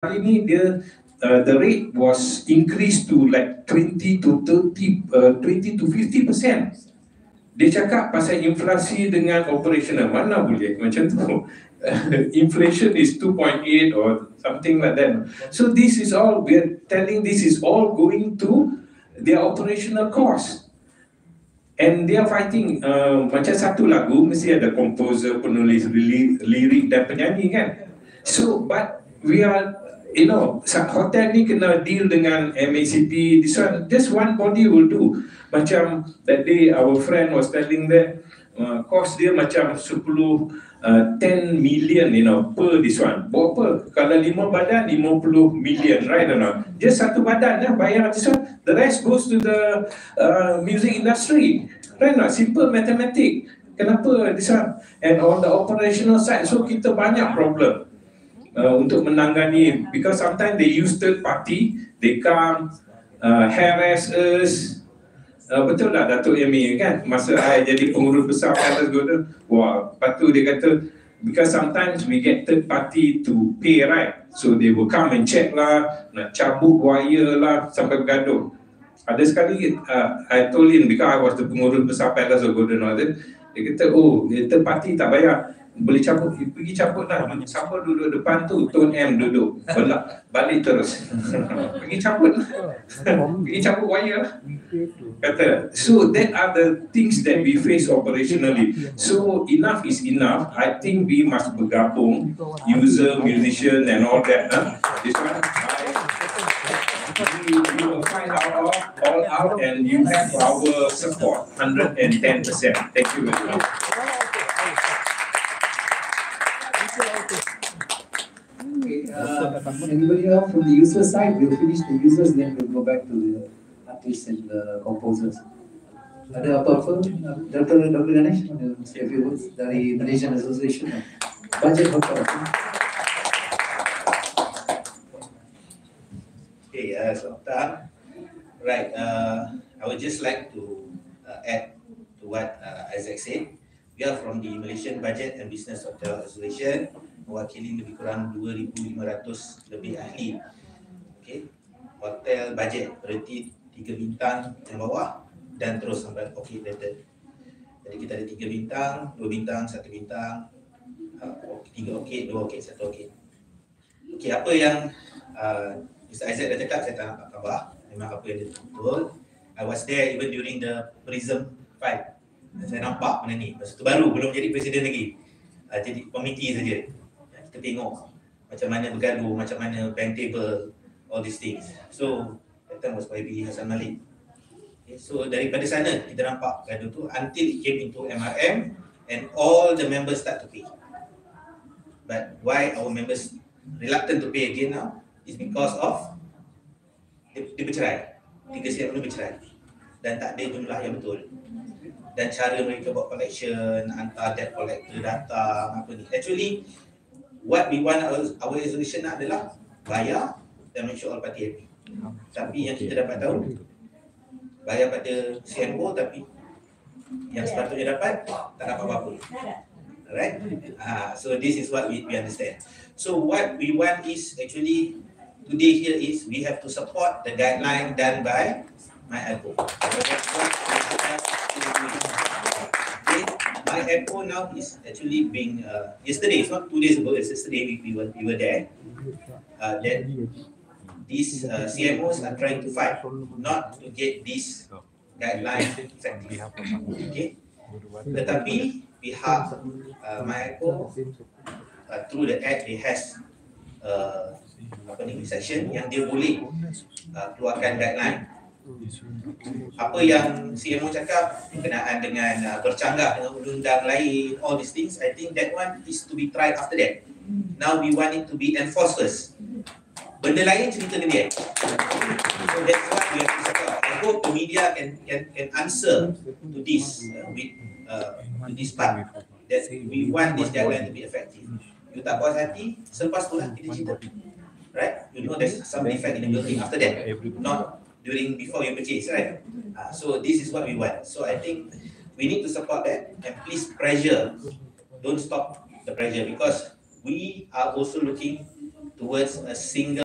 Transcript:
Kali ni dia the rate was increased to like 20 to 50%. Dia cakap pasal inflasi dengan operational, mana boleh macam tu. Inflation is 2.8 or something like that. So this is all, we are telling this is all going to their operational cost. And they are fighting, macam satu lagu mesti ada composer, penulis lirik dan penyanyi kan. So but we are, you know, hotel ni kena deal dengan MACP. This one, just one body will do. Macam that day our friend was telling that cost dia macam 10 million, you know, per this one. Berapa? Kalau 5 badan 50 million, right or not? Just satu badan bayar this one. The rest goes to the music industry, right or not? Simple mathematics. Kenapa this one? And on the operational side, so kita banyak problem untuk menangani, because sometimes they use third party, they come harass us. Betul lah Datuk Amy kan, masa saya jadi pengurus besar Palace Golden, wah, lepas tu dia kata, because sometimes we get third party to pay, right? So they will come and check lah, nak cabut wire lah, sampai bergaduh. Ada sekali, I told him, because I was the pengurus besar Palace Golden, dia kata, oh, third party tak bayar, boleh cabut, pergi cabut lah. Siapa duduk depan tu, Tun M duduk, balik terus. Pergi cabut lah. Pergi cabut wire lah. Kata, so that are the things that we face operationally. So enough is enough. I think we must bergabung, user, musician and all that. This one, we will find out all out and you have our support, 110%. Thank you very much. Anybody else from the user side? We'll finish the users, then we'll go back to the artists and the composers. Ada apa-apa? Dr. Ganesh, want to say a few words dari Malaysian Association Budget Hotel. Okay, Sultan. Right, I would just like to add to what Isaac said. We are from the Malaysian Budget and Business Hotel Association, mewakili lebih kurang 2,500 lebih ahli. Okay, hotel budget berarti 3 bintang yang bawah dan terus sampai okay rated. Jadi kita ada 3 bintang, 2 bintang, 1 bintang, 3 okay, 2 okay, 1 okay. Okay, apa yang Mr. Isaac dah cakap, saya tak nak tambah. Memang apa yang dia betul. I was there even during the Prism fight. Saya nampak benda ni. Masa tu baru, belum jadi presiden lagi. Jadi komiti saja. Kita tengok macam mana bergaduh, macam mana bank table, all these things. So, that time was YB Hassan Malik. Okay, so, daripada sana kita nampak gaduh tu until it came into MRM and all the members start to pay. But why our members reluctant to pay again now is because of dia bercerai. 3 CM ni bercerai. Dan tak ada jumlah yang betul. Dan cara mereka buat collection, hantar debt collector datang, apa ni. Actually, what we want our resolution adalah bayar dan make sure all party happy. Tapi yang kita dapat tahu, bayar pada CMO tapi yang sepatutnya dapat, tak dapat apa-apa. Alright? So this is what we understand. So what we want is actually, today here is, we have to support the guideline done by MyElpo. MyElpo now is actually being yesterday, it's not 2 days ago, it's yesterday we were there. That these CMOs are trying to fight not to get this guideline effective. Okay, tetapi pihak MyElpo through the act, they has section yang dia boleh keluarkan guideline. Apa yang CMO cakap berkenaan dengan bercanggah dengan undang-undang lain, all these things, I think that one is to be tried after that. Now we want it to be enforced first. Benda lain cerita dengan dia. So that's what we have to support. I hope the media can answer to this to this part, that we want this guideline to be effective. You tak puas hati, selepas tu lah kita cerita. Right? You know there's some defect in the building after that, not before you purchase, right? So this is what we want. So I think we need to support that, and please pressure, don't stop the pressure, because we are also looking towards a single